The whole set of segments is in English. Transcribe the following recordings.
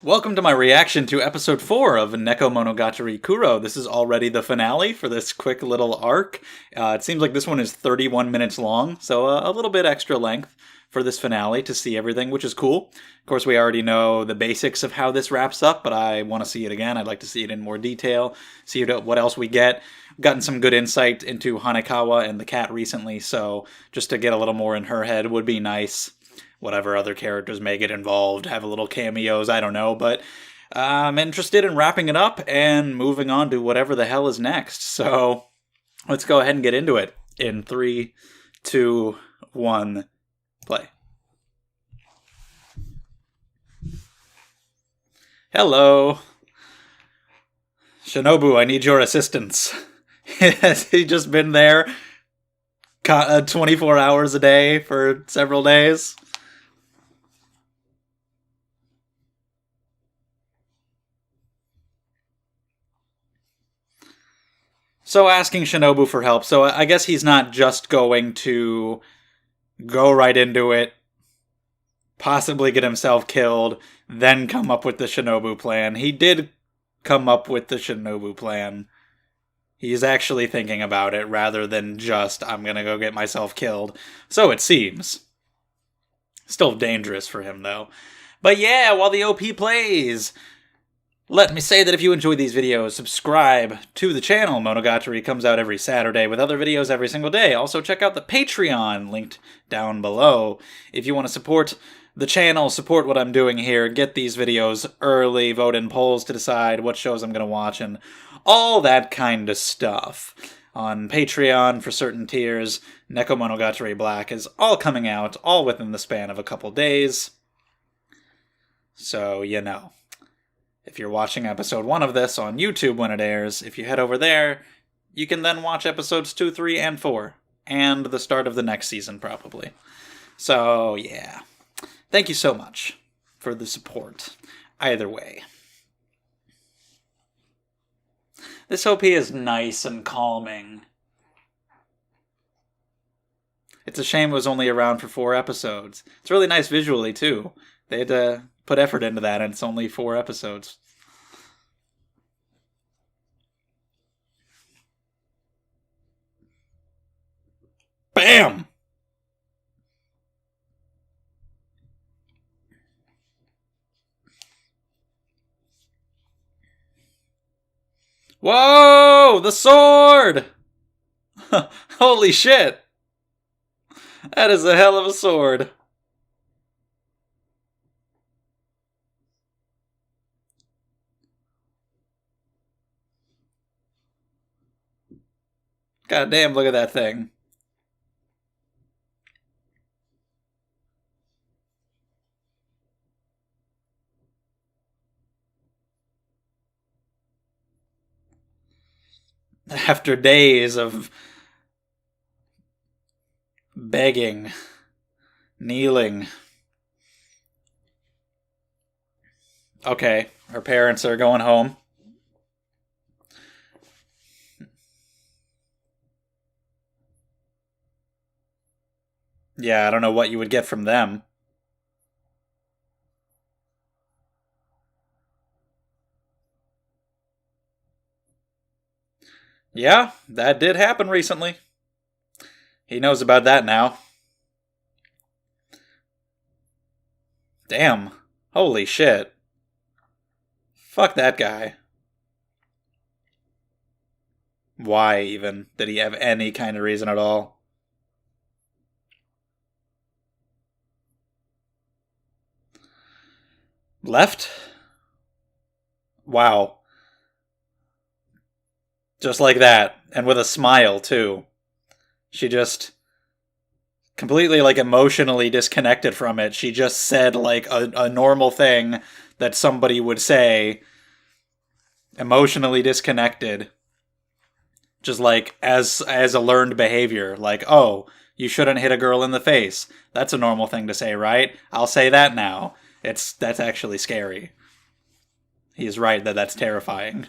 Welcome to my reaction to episode 4 of Nekomonogatari Kuro. This is already the finale for this quick little arc. It seems like this one is 31 minutes long, so a little bit extra length for this finale to see everything, which is cool. Of course, we already know the basics of how this wraps up, but I want to see it again. I'd like to see it in more detail, see what else we get. We've gotten some good insight into Hanekawa and the cat recently, so just to get a little more in her head would be nice. Whatever other characters may get involved, have a little cameos, I don't know, but I'm interested in wrapping it up and moving on to whatever the hell is next. So let's go ahead and get into it in 3, 2, 1, play. Hello. Shinobu, I need your assistance. Has he just been there 24 hours a day for several days? So asking Shinobu for help. So I guess he's not just going to go right into it, possibly get himself killed, then come up with the Shinobu plan. He did come up with the Shinobu plan. He's actually thinking about it rather than just, I'm gonna go get myself killed. So it seems. Still dangerous for him, though. But yeah, while the OP plays, let me say that if you enjoy these videos, subscribe to the channel. Monogatari comes out every Saturday with other videos every single day. Also, check out the Patreon, linked down below. If you want to support the channel, support what I'm doing here, get these videos early, vote in polls to decide what shows I'm going to watch, and all that kind of stuff. On Patreon, for certain tiers, Nekomonogatari Black is all coming out, all within the span of a couple days. So, you know. If you're watching episode 1 of this on YouTube when it airs, if you head over there, you can then watch episodes 2, 3, and 4. And the start of the next season, probably. So, yeah. Thank you so much for the support. Either way. This OP is nice and calming. It's a shame it was only around for 4 episodes. It's really nice visually, too. They had to put effort into that, and it's only 4 episodes. Bam! Whoa! The sword! Holy shit! That is a hell of a sword. God damn, look at that thing. After days of begging, kneeling. Okay, her parents are going home. Yeah, I don't know what you would get from them. Yeah, that did happen recently. He knows about that now. Damn. Holy shit. Fuck that guy. Why, even? Did he have any kind of reason at all? Left? Wow. Just like that. And with a smile, too. She just completely, like, emotionally disconnected from it. She just said, like, a normal thing that somebody would say. Emotionally disconnected. Just, like, as a learned behavior. Like, oh, you shouldn't hit a girl in the face. That's a normal thing to say, right? I'll say that now. That's actually scary. He's right that that's terrifying.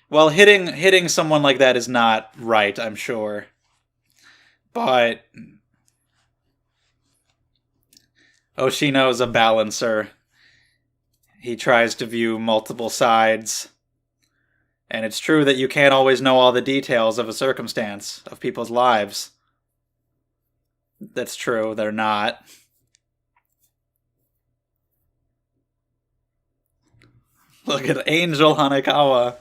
Well, hitting someone like that is not right, I'm sure. But Oshino's a balancer. He tries to view multiple sides. And it's true that you can't always know all the details of a circumstance, of people's lives. That's true, they're not. Look at Angel Hanekawa.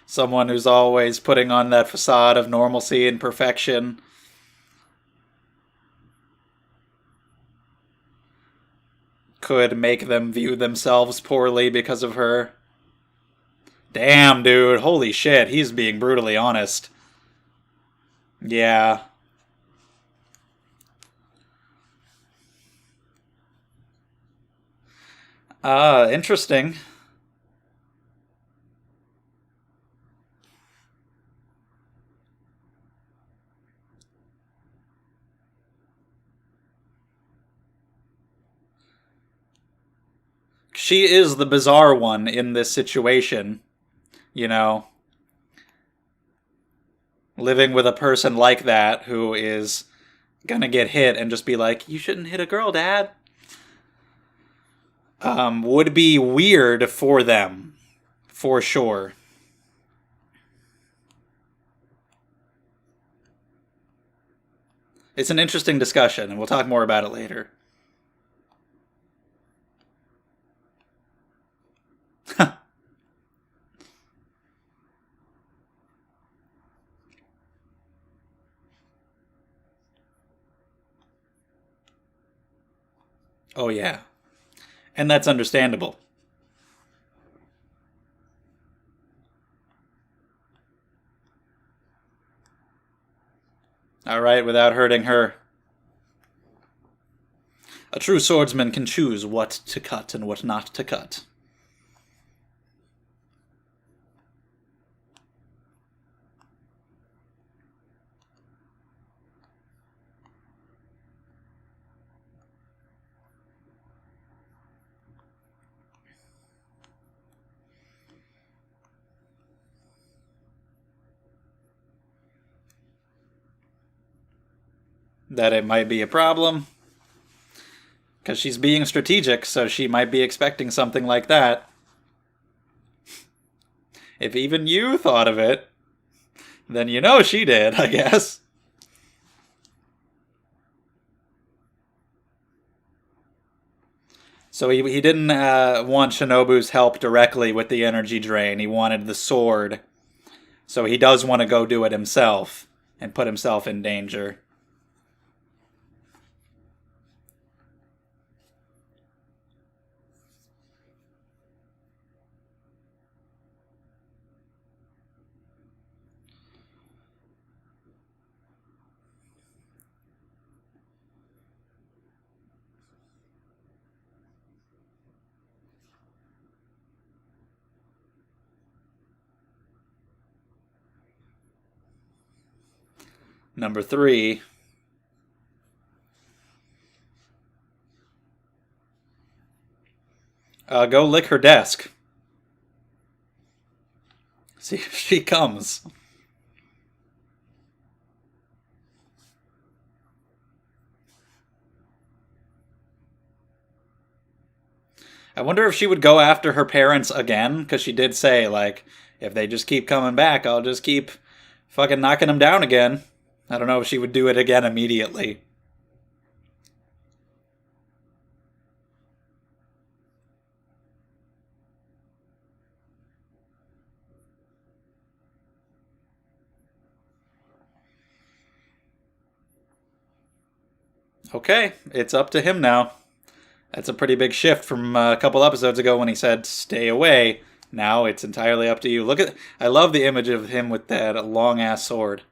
Someone who's always putting on that facade of normalcy and perfection. Could make them view themselves poorly because of her. Damn, dude. Holy shit. He's being brutally honest. Yeah. Interesting. She is the bizarre one in this situation. You know, living with a person like that who is gonna get hit and just be like, you shouldn't hit a girl, Dad. Would be weird for them. For sure. It's an interesting discussion, and we'll talk more about it later. Oh, yeah. And that's understandable. Alright, without hurting her. A true swordsman can choose what to cut and what not to cut. That it might be a problem. Because she's being strategic, so she might be expecting something like that. If even you thought of it, then you know she did, I guess. So he didn't want Shinobu's help directly with the energy drain. He wanted the sword. So he does want to go do it himself and put himself in danger. Number 3. Go lick her desk. See if she comes. I wonder if she would go after her parents again, because she did say, like, if they just keep coming back, I'll just keep fucking knocking them down again. I don't know if she would do it again immediately. Okay, it's up to him now. That's a pretty big shift from a couple episodes ago when he said, stay away. Now it's entirely up to you. Look at, I love the image of him with that long-ass sword.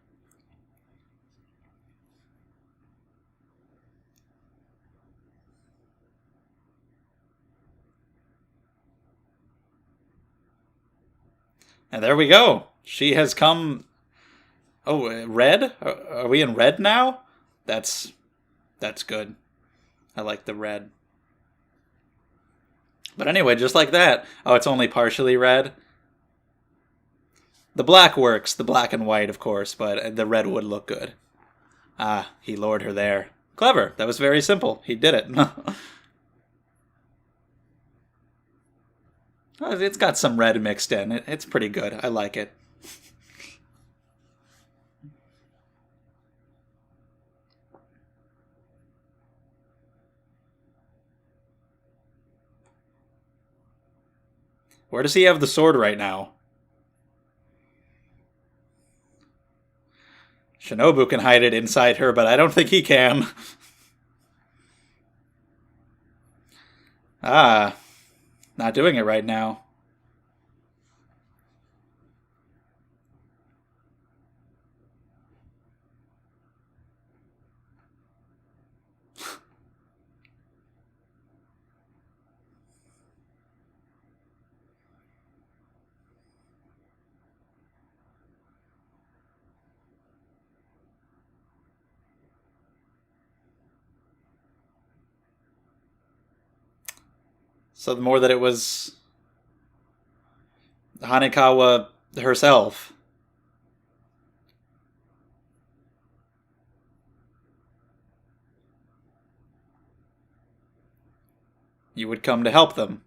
And there we go. She has come... Oh, red? Are we in red now? That's good. I like the red. But anyway, just like that. Oh, it's only partially red? The black works, the black and white, of course, but the red would look good. Ah, he lured her there. Clever. That was very simple. He did it. It's got some red mixed in. It's pretty good. I like it. Where does he have the sword right now? Shinobu can hide it inside her, but I don't think he can. Ah, not doing it right now. So the more that it was Hanekawa herself. You would come to help them.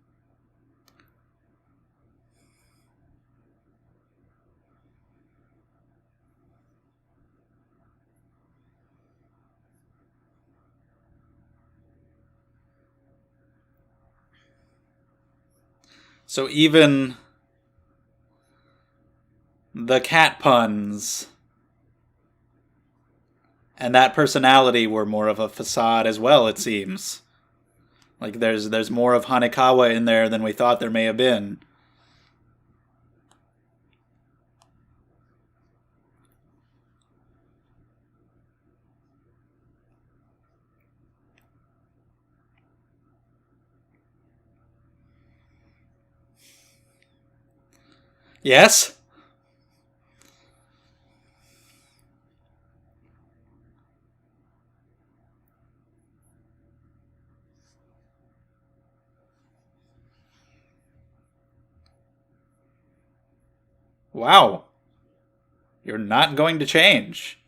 So even the cat puns and that personality were more of a facade as well, it seems. Like there's more of Hanekawa in there than we thought there may have been. Yes? Wow. You're not going to change.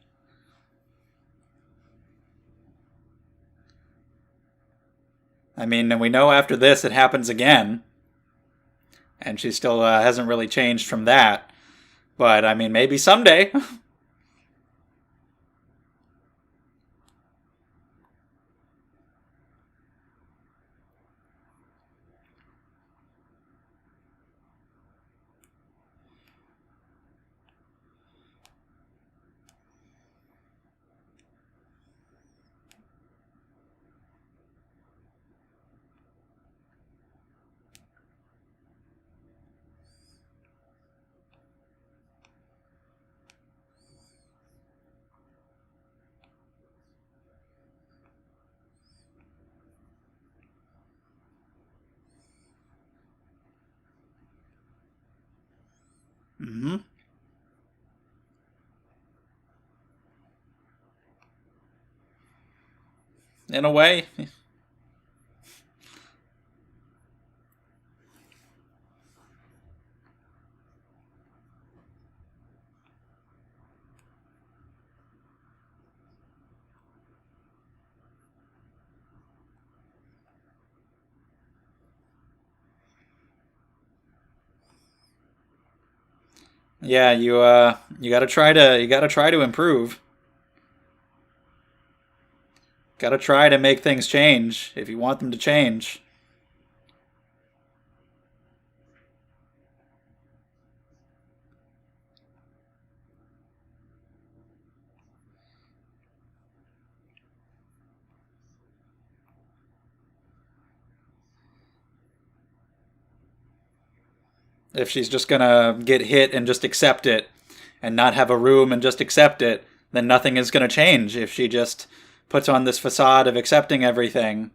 I mean, and we know after this it happens again. And she still hasn't really changed from that. But, I mean, maybe someday. Mm-hmm. In a way. Yeah, you gotta try to improve. Gotta try to make things change if you want them to change. If she's just gonna get hit and just accept it and not have a room and just accept it, then nothing is gonna change if she just puts on this facade of accepting everything.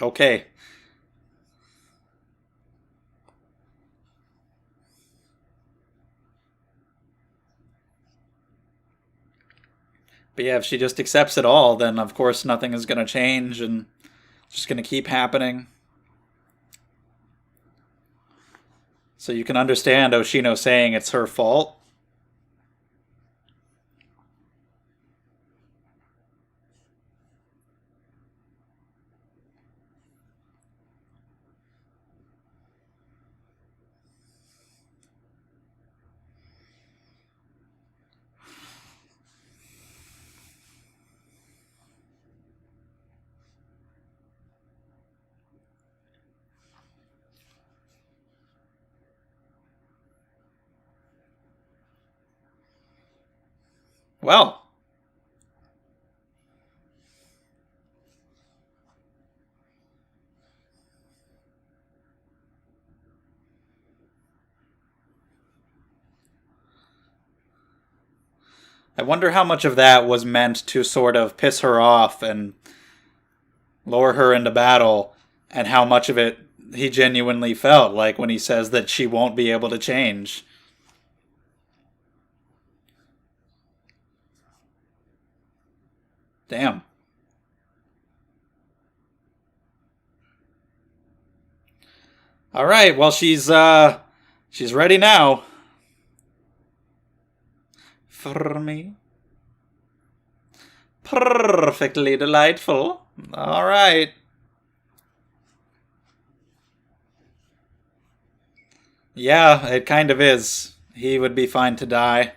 Okay. But yeah, if she just accepts it all, then of course nothing is going to change and it's just going to keep happening. So you can understand Oshino saying it's her fault. Well, I wonder how much of that was meant to sort of piss her off and lure her into battle, and how much of it he genuinely felt, like when he says that she won't be able to change. Damn. All right, well she's ready now. For me. Perfectly delightful. All right. Yeah, it kind of is. He would be fine to die.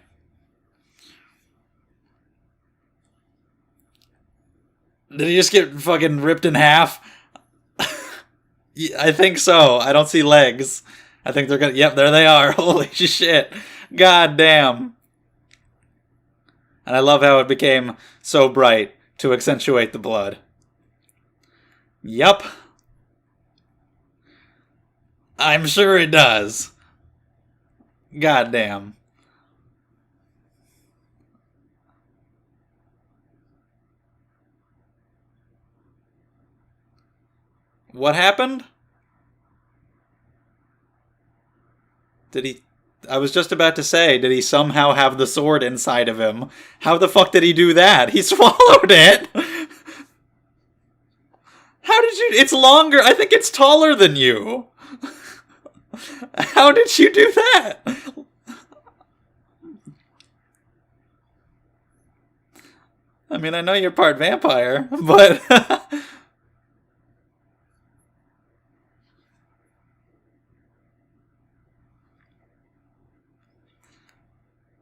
Did he just get fucking ripped in half? I think so. I don't see legs. I think they're gonna. Yep, there they are. Holy shit. God damn. And I love how it became so bright to accentuate the blood. Yup. I'm sure it does. God damn. What happened? Did he... I was just about to say, did he somehow have the sword inside of him? How the fuck did he do that? He swallowed it! How did you... It's longer. I think it's taller than you. How did you do that? I mean, I know you're part vampire, but...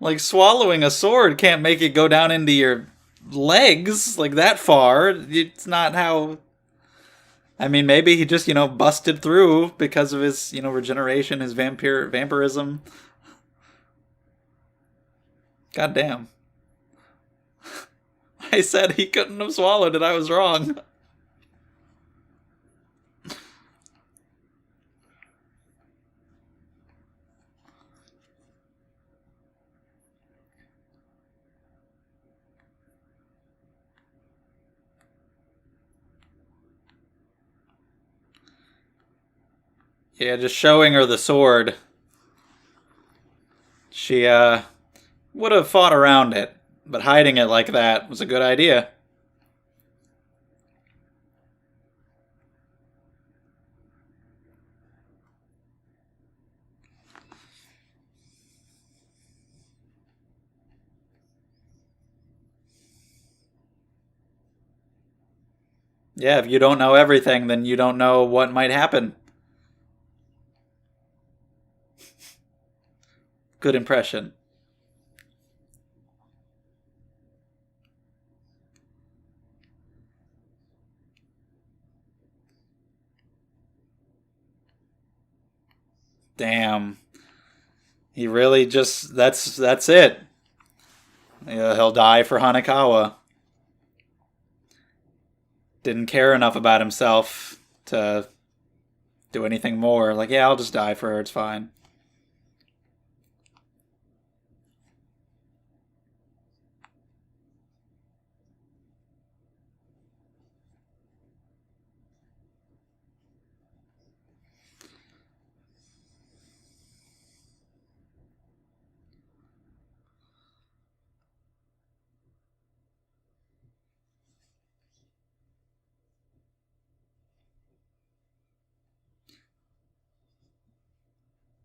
like, swallowing a sword can't make it go down into your legs, like, that far. It's not how... I mean, maybe he just, busted through because of his, regeneration, his vampirism. God damn. I said he couldn't have swallowed it. I was wrong. Yeah, just showing her the sword. She, would have fought around it, but hiding it like that was a good idea. Yeah, if you don't know everything, then you don't know what might happen. Good impression. Damn. He really just that's it. Yeah, he'll die for Hanekawa. Didn't care enough about himself to do anything more. Like, yeah, I'll just die for her, it's fine.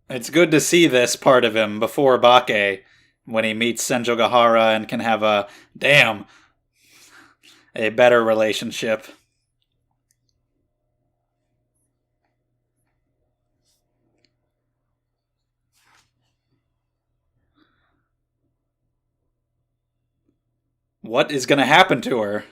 It's good to see this part of him before Bake, when he meets Senjogahara and can have a better relationship. What is going to happen to her?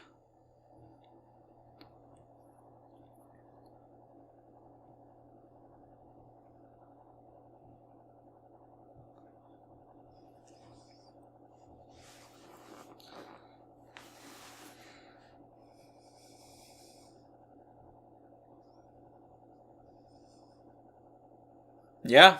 Yeah.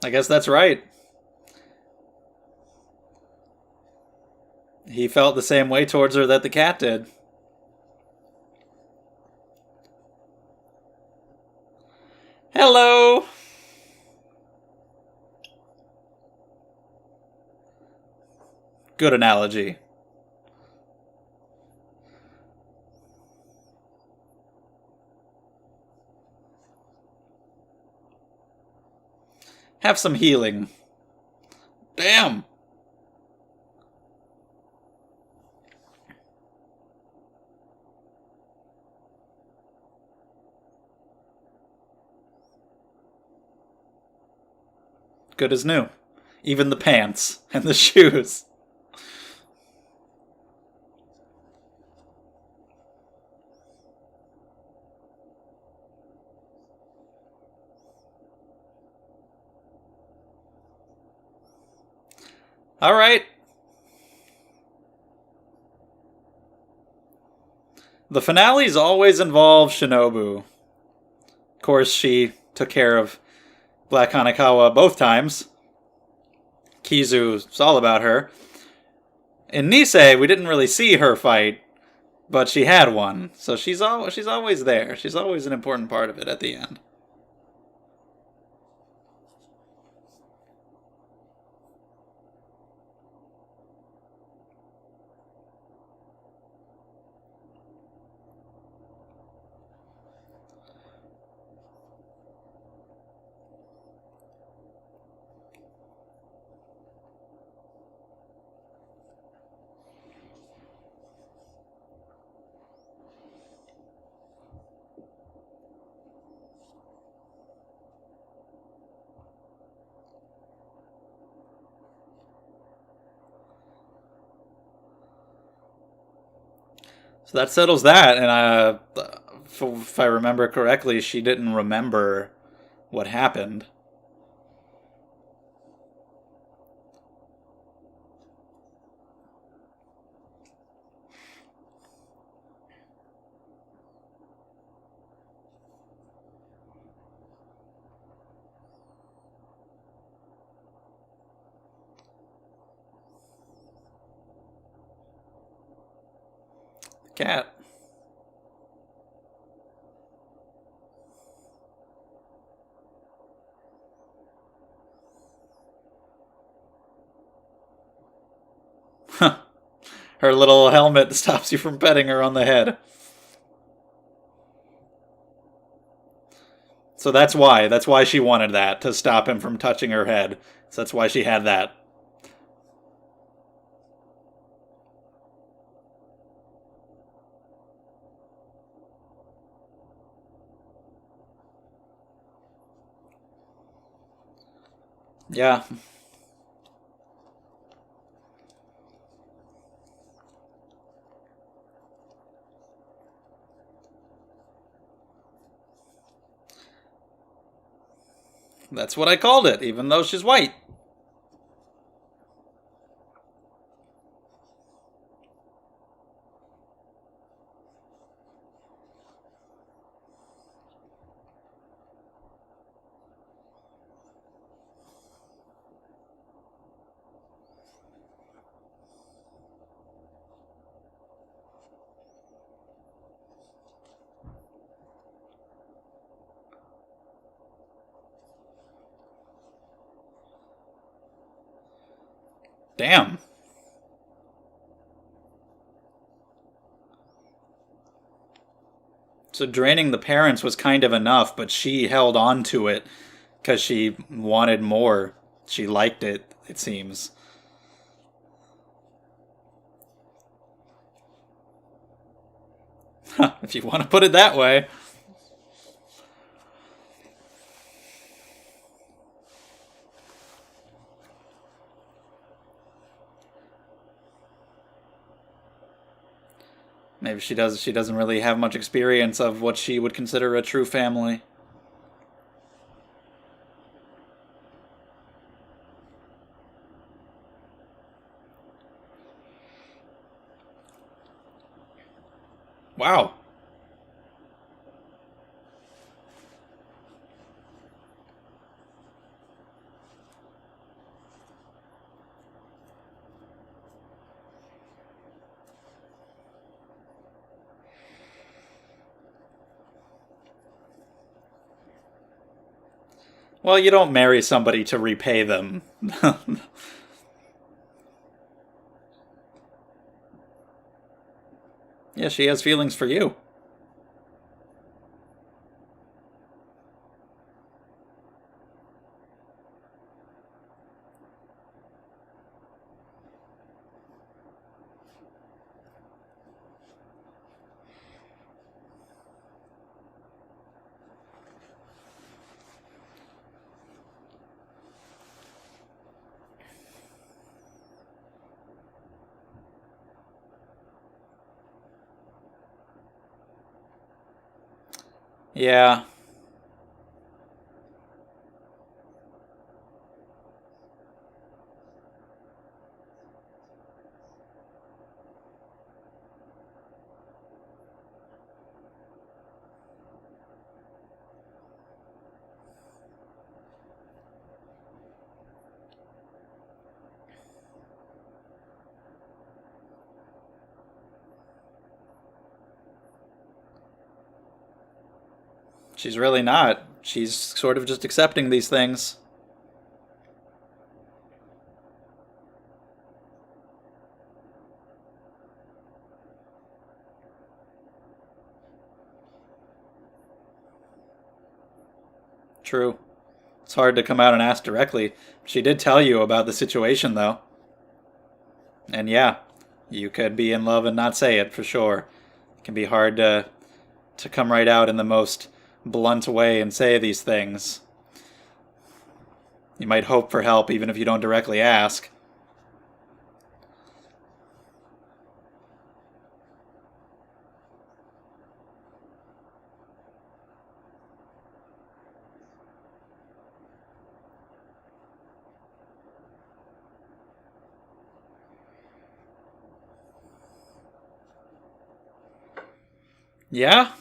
I guess that's right. He felt the same way towards her that the cat did. Hello! Good analogy. Have some healing. Damn! Good as new. Even the pants and the shoes. All right. The finales always involve Shinobu. Of course, she took care of Black Hanekawa both times. Kizu's all about her. In Nisei, we didn't really see her fight, but she had one, so she's always there. She's always an important part of it at the end. So that settles that, and if I remember correctly, she didn't remember what happened. Cat. Her little helmet stops you from petting her on the head. So that's why. That's why she wanted that, to stop him from touching her head. So that's why she had that. Yeah. That's what I called it, even though she's white. Damn. So draining the parents was kind of enough, but she held on to it because she wanted more. She liked it, it seems. If you want to put it that way. Maybe she doesn't really have much experience of what she would consider a true family. Wow. Well, you don't marry somebody to repay them. Yeah, she has feelings for you. Yeah. She's really not. She's sort of just accepting these things. True. It's hard to come out and ask directly. She did tell you about the situation, though. And yeah, you could be in love and not say it, for sure. It can be hard to come right out in the most blunt way and say these things. You might hope for help even if you don't directly ask. Yeah?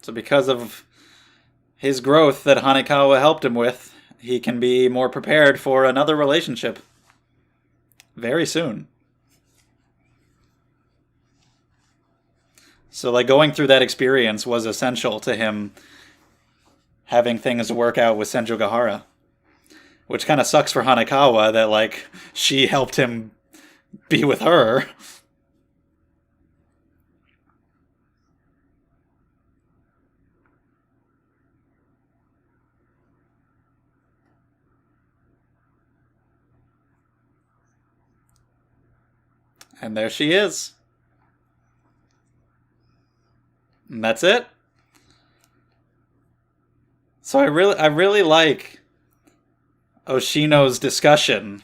So because of his growth that Hanekawa helped him with, he can be more prepared for another relationship very soon. So like going through that experience was essential to him having things work out with Senju Gahara. Which kind of sucks for Hanekawa that like she helped him be with her. And there she is. And that's it. So I really like Oshino's discussion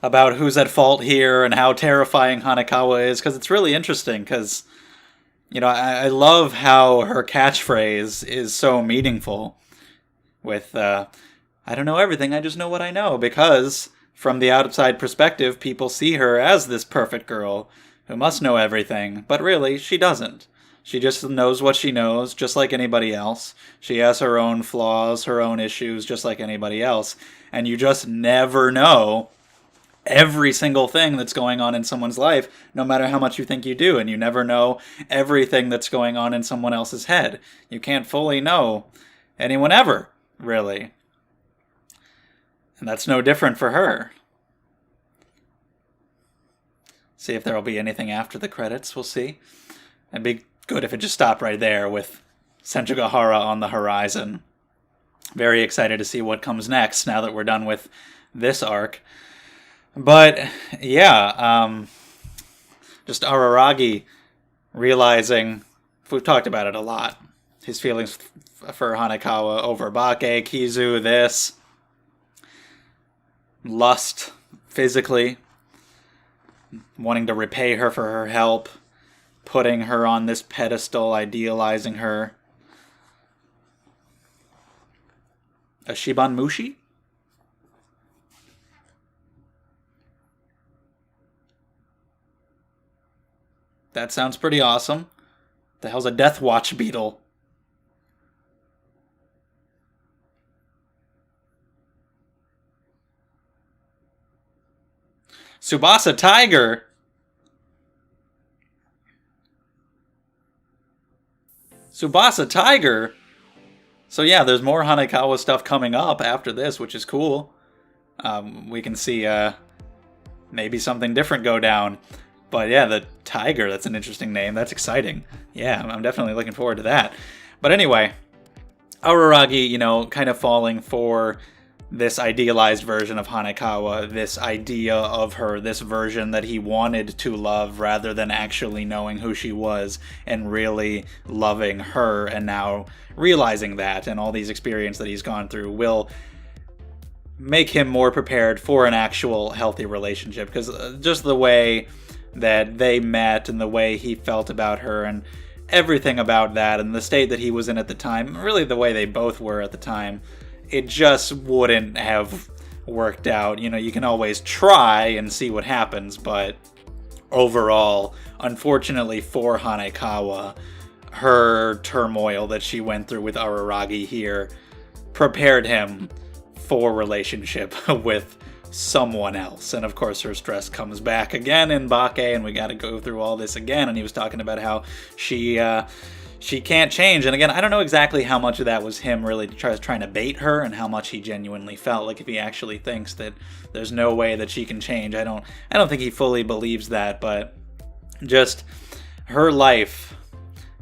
about who's at fault here and how terrifying Hanekawa is, because it's really interesting, because, I love how her catchphrase is so meaningful with, I don't know everything, I just know what I know, because from the outside perspective, people see her as this perfect girl who must know everything, but really, she doesn't. She just knows what she knows, just like anybody else. She has her own flaws, her own issues, just like anybody else. And you just never know every single thing that's going on in someone's life, no matter how much you think you do, and you never know everything that's going on in someone else's head. You can't fully know anyone ever, really. And that's no different for her. See if there'll be anything after the credits, we'll see. It'd be good if it just stopped right there with Senjugahara on the horizon. Very excited to see what comes next now that we're done with this arc. But, yeah, just Araragi realizing, we've talked about it a lot, his feelings for Hanekawa over Bake, Kizu, this, lust, physically, wanting to repay her for her help, putting her on this pedestal, idealizing her. A Shiban Mushi? That sounds pretty awesome. The hell's a Death Watch beetle? Tsubasa Tiger! Tsubasa Tiger! So yeah, there's more Hanekawa stuff coming up after this, which is cool. We can see maybe something different go down. But yeah, the Tiger, that's an interesting name. That's exciting. Yeah, I'm definitely looking forward to that. But anyway, Araragi, kind of falling for this idealized version of Hanekawa, this idea of her, this version that he wanted to love rather than actually knowing who she was and really loving her, and now realizing that and all these experiences that he's gone through will make him more prepared for an actual healthy relationship, because just the way that they met and the way he felt about her and everything about that and the state that he was in at the time, really the way they both were at the time, it just wouldn't have worked out. You can always try and see what happens, but overall, unfortunately for Hanekawa, her turmoil that she went through with Araragi here prepared him for relationship with someone else. And of course her stress comes back again in Bake, and we got to go through all this again. And he was talking about how she can't change. And again, I don't know exactly how much of that was him really trying to bait her and how much he genuinely felt. Like if he actually thinks that there's no way that she can change. I don't think he fully believes that, but just her life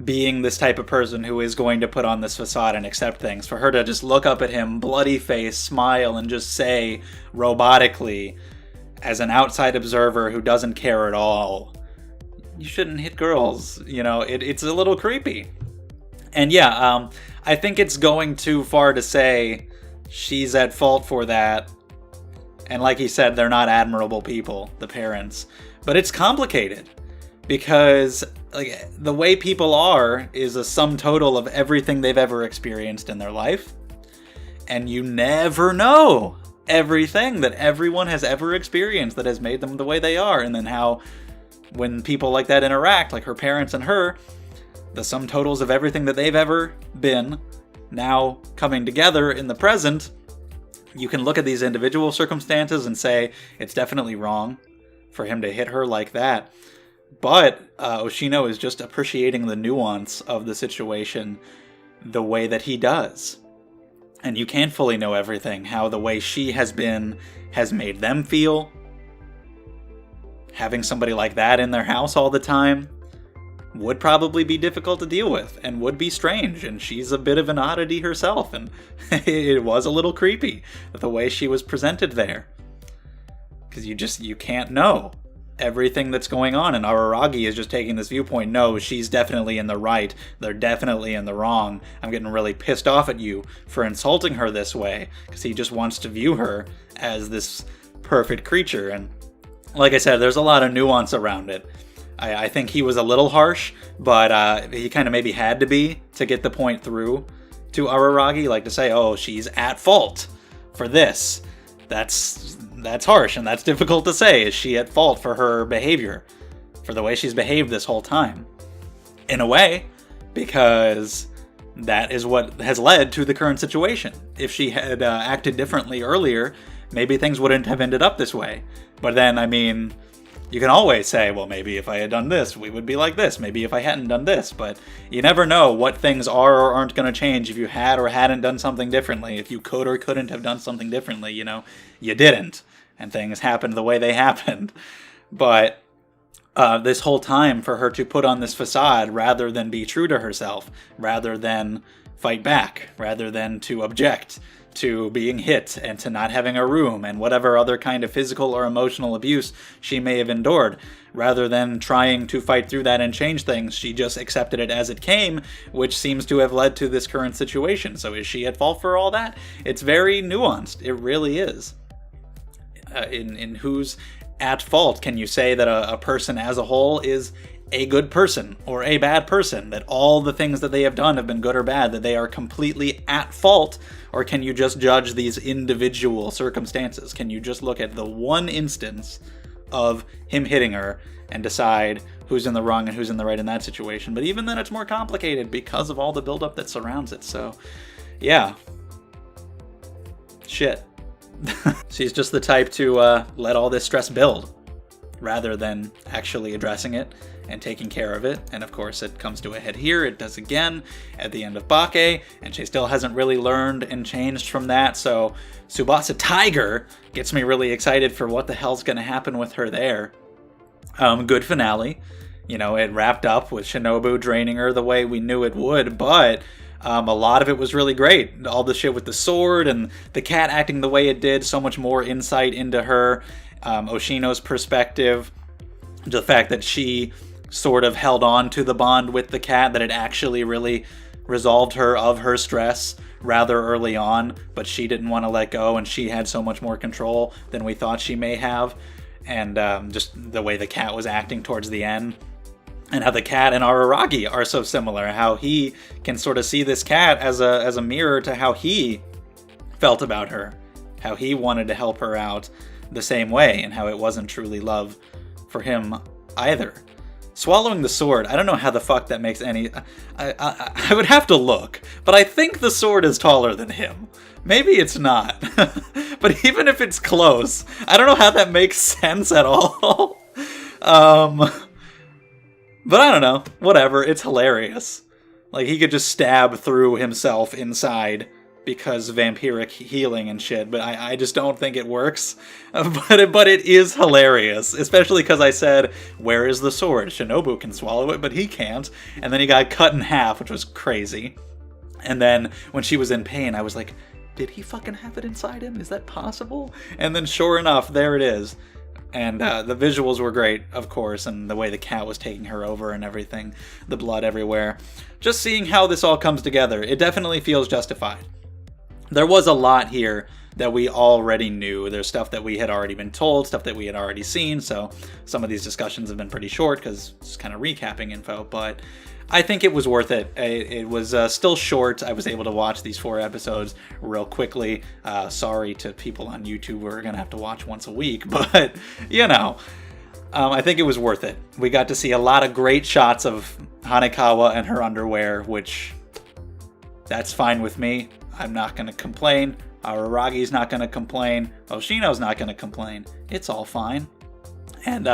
being this type of person who is going to put on this facade and accept things, for her to just look up at him, bloody face, smile, and just say robotically, as an outside observer who doesn't care at all, you shouldn't hit girls, it's a little creepy. And yeah, I think it's going too far to say she's at fault for that. And like he said, they're not admirable people, the parents. But it's complicated, because the way people are is a sum total of everything they've ever experienced in their life. And you never know everything that everyone has ever experienced that has made them the way they are. And then how, when people like that interact, like her parents and her, the sum totals of everything that they've ever been now coming together in the present, you can look at these individual circumstances and say it's definitely wrong for him to hit her like that. But Oshino is just appreciating the nuance of the situation the way that he does. And you can't fully know everything, how the way she has been has made them feel. Having somebody like that in their house all the time would probably be difficult to deal with and would be strange. And she's a bit of an oddity herself, and it was a little creepy the way she was presented there. Because you can't know everything that's going on, and Araragi is just taking this viewpoint. No, she's definitely in the right. They're definitely in the wrong. I'm getting really pissed off at you for insulting her this way, because he just wants to view her as this perfect creature. And like I said, there's a lot of nuance around it. I think he was a little harsh, but he kind of maybe had to be to get the point through to Araragi, like to say, oh, she's at fault for this. That's harsh, and that's difficult to say. Is she at fault for her behavior, for the way she's behaved this whole time? In a way, because that is what has led to the current situation. If she had acted differently earlier, maybe things wouldn't have ended up this way. But then, I mean, you can always say, well, maybe if I had done this, we would be like this. Maybe if I hadn't done this. But you never know what things are or aren't going to change if you had or hadn't done something differently. If you could or couldn't have done something differently, you know, you didn't. And things happened the way they happened. But this whole time, for her to put on this facade rather than be true to herself, rather than fight back, rather than to object to being hit and to not having a room and whatever other kind of physical or emotional abuse she may have endured, rather than trying to fight through that and change things, she just accepted it as it came, which seems to have led to this current situation. So is she at fault for all that? It's very nuanced. It really is. In who's at fault? Can you say that a person as a whole is a good person or a bad person, that all the things that they have done have been good or bad, that they are completely at fault? Or can you just judge these individual circumstances? Can you just look at the one instance of him hitting her and decide who's in the wrong and who's in the right in that situation? But even then, it's more complicated because of all the buildup that surrounds it. So, yeah. Shit. She's just the type to let all this stress build rather than actually addressing it and taking care of it. And of course, it comes to a head here. It does again at the end of Bake, and she still hasn't really learned and changed from that. So Tsubasa Tiger gets me really excited for what the hell's going to happen with her there. Good finale. You know, it wrapped up with Shinobu draining her the way we knew it would, but a lot of it was really great. All the shit with the sword and the cat acting the way it did, so much more insight into her. Oshino's perspective, the fact that she sort of held on to the bond with the cat, that it actually really resolved her of her stress rather early on, but she didn't want to let go, and she had so much more control than we thought she may have. And just the way the cat was acting towards the end, and how the cat and Araragi are so similar, how he can sort of see this cat as a mirror to how he felt about her, how he wanted to help her out the same way, and how it wasn't truly love for him either. Swallowing the sword, I don't know how the fuck that makes any... I would have to look, but I think the sword is taller than him. Maybe it's not. But even if it's close, I don't know how that makes sense at all. But I don't know. Whatever, it's hilarious. Like, he could just stab through himself inside because vampiric healing and shit, but I just don't think it works. But it is hilarious, especially because I said, where is the sword? Shinobu can swallow it, but he can't. And then he got cut in half, which was crazy. And then when she was in pain, I was like, did he fucking have it inside him? Is that possible? And then sure enough, there it is. And the visuals were great, of course, and the way the cat was taking her over and everything, the blood everywhere. Just seeing how this all comes together, it definitely feels justified. There was a lot here that we already knew. There's stuff that we had already been told, stuff that we had already seen, so some of these discussions have been pretty short because it's kind of recapping info, but I think it was worth it. It was still short. I was able to watch these 4 episodes real quickly. Sorry to people on YouTube who are going to have to watch once a week, but, you know, I think it was worth it. We got to see a lot of great shots of Hanekawa and her underwear, which, that's fine with me. I'm not going to complain. Araragi's not going to complain. Oshino's not going to complain. It's all fine. And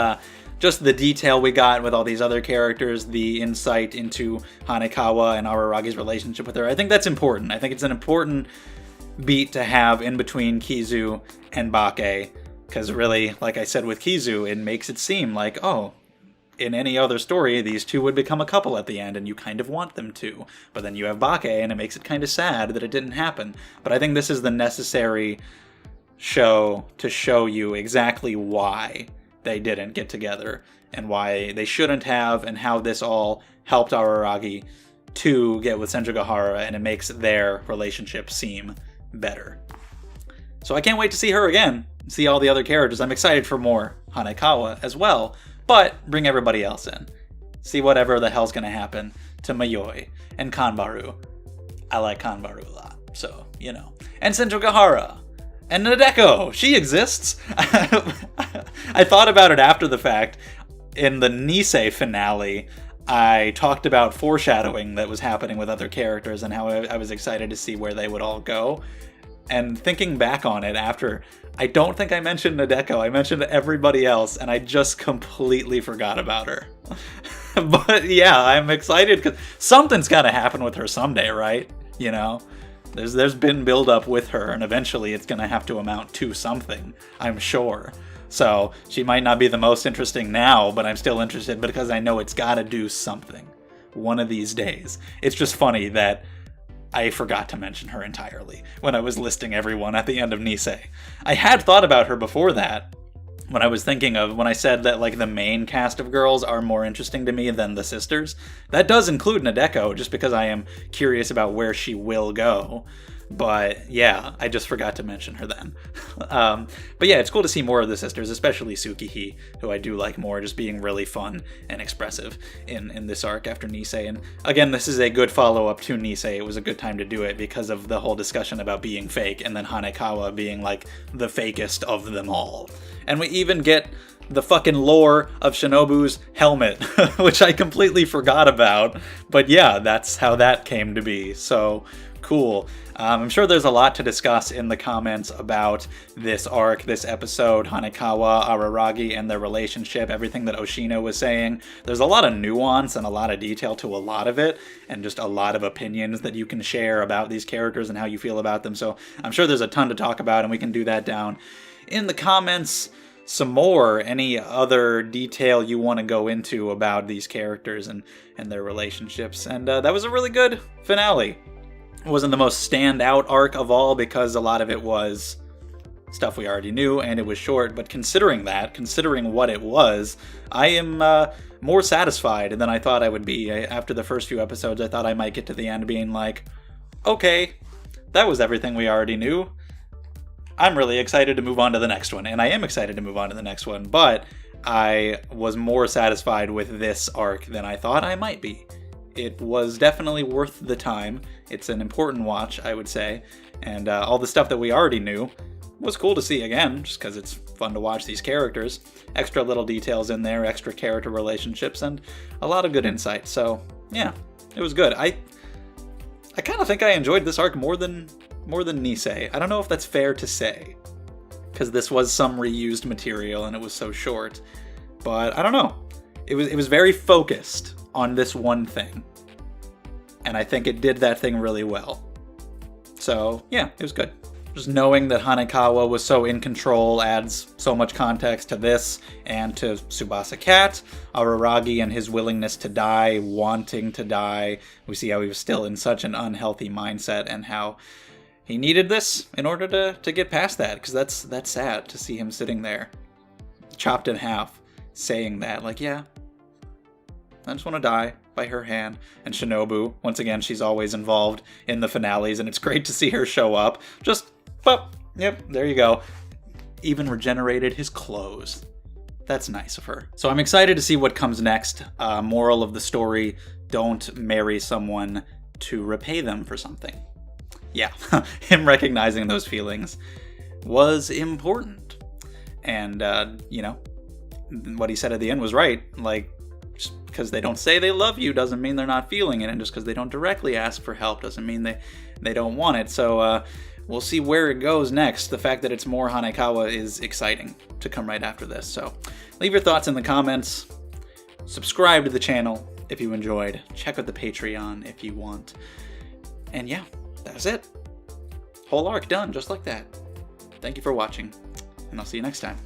just the detail we got with all these other characters, the insight into Hanekawa and Araragi's relationship with her, I think that's important. I think it's an important beat to have in between Kizu and Bake, because really, like I said with Kizu, it makes it seem like, oh, in any other story, these two would become a couple at the end, and you kind of want them to. But then you have Bake, and it makes it kind of sad that it didn't happen. But I think this is the necessary show to show you exactly why they didn't get together, and why they shouldn't have, and how this all helped Araragi to get with Senjugahara, and it makes their relationship seem better. So I can't wait to see her again, see all the other characters. I'm excited for more Hanekawa as well, but bring everybody else in. See whatever the hell's gonna happen to Mayoi and Kanbaru. I like Kanbaru a lot, so, you know. And Senjugahara. And Nadeko, she exists. I thought about it after the fact. In the Nisei finale, I talked about foreshadowing that was happening with other characters and how I was excited to see where they would all go. And thinking back on it after, I don't think I mentioned Nadeko. I mentioned everybody else, and I just completely forgot about her. But yeah, I'm excited because something's got to happen with her someday, right? You know? There's been build-up with her, and eventually it's going to have to amount to something, I'm sure. So she might not be the most interesting now, but I'm still interested because I know it's got to do something one of these days. It's just funny that I forgot to mention her entirely when I was listing everyone at the end of Nisei. I had thought about her before that, when I was thinking of, when I said that like the main cast of girls are more interesting to me than the sisters. That does include Nadeko, just because I am curious about where she will go. But yeah, I just forgot to mention her then. But yeah, it's cool to see more of the sisters, especially Tsukihi, who I do like more, just being really fun and expressive in this arc after Nisei. And again, this is a good follow-up to Nisei. It was a good time to do it because of the whole discussion about being fake, and then Hanekawa being like the fakest of them all. And we even get the fucking lore of Shinobu's helmet, which I completely forgot about. But yeah, that's how that came to be. So cool. I'm sure there's a lot to discuss in the comments about this arc, this episode, Hanekawa, Araragi, and their relationship, everything that Oshino was saying. There's a lot of nuance and a lot of detail to a lot of it, and just a lot of opinions that you can share about these characters and how you feel about them. So I'm sure there's a ton to talk about, and we can do that down in the comments some more. Any other detail you want to go into about these characters and their relationships. And that was a really good finale. It wasn't the most standout arc of all because a lot of it was stuff we already knew and it was short, but considering what it was, I am more satisfied than I thought I would be. After the first few episodes, I thought I might get to the end being like, okay, that was everything we already knew. I'm really excited to move on to the next one, and I am excited to move on to the next one, but I was more satisfied with this arc than I thought I might be. It was definitely worth the time. It's an important watch, I would say, and all the stuff that we already knew was cool to see again, just because it's fun to watch these characters. Extra little details in there, extra character relationships, and a lot of good insight. So, yeah, it was good. I kind of think I enjoyed this arc more than Nisei. I don't know if that's fair to say, because this was some reused material and it was so short, but I don't know. It was very focused on this one thing, and I think it did that thing really well. So yeah, it was good. Just knowing that Hanekawa was so in control adds so much context to this and to Tsubasa Cat, Araragi and his willingness to die, wanting to die. We see how he was still in such an unhealthy mindset and how he needed this in order to get past that, because that's sad to see him sitting there, chopped in half, saying that, like, yeah, I just want to die by her hand. And Shinobu, once again, she's always involved in the finales, and it's great to see her show up. Just, well, yep, there you go. Even regenerated his clothes. That's nice of her. So I'm excited to see what comes next. Moral of the story, don't marry someone to repay them for something. Yeah, him recognizing those feelings was important. And, what he said at the end was right. Like, just because they don't say they love you doesn't mean they're not feeling it. And just because they don't directly ask for help doesn't mean they don't want it. So we'll see where it goes next. The fact that it's more Hanekawa is exciting to come right after this. So leave your thoughts in the comments. Subscribe to the channel if you enjoyed. Check out the Patreon if you want. And yeah. That's it. Whole arc done, just like that. Thank you for watching, and I'll see you next time.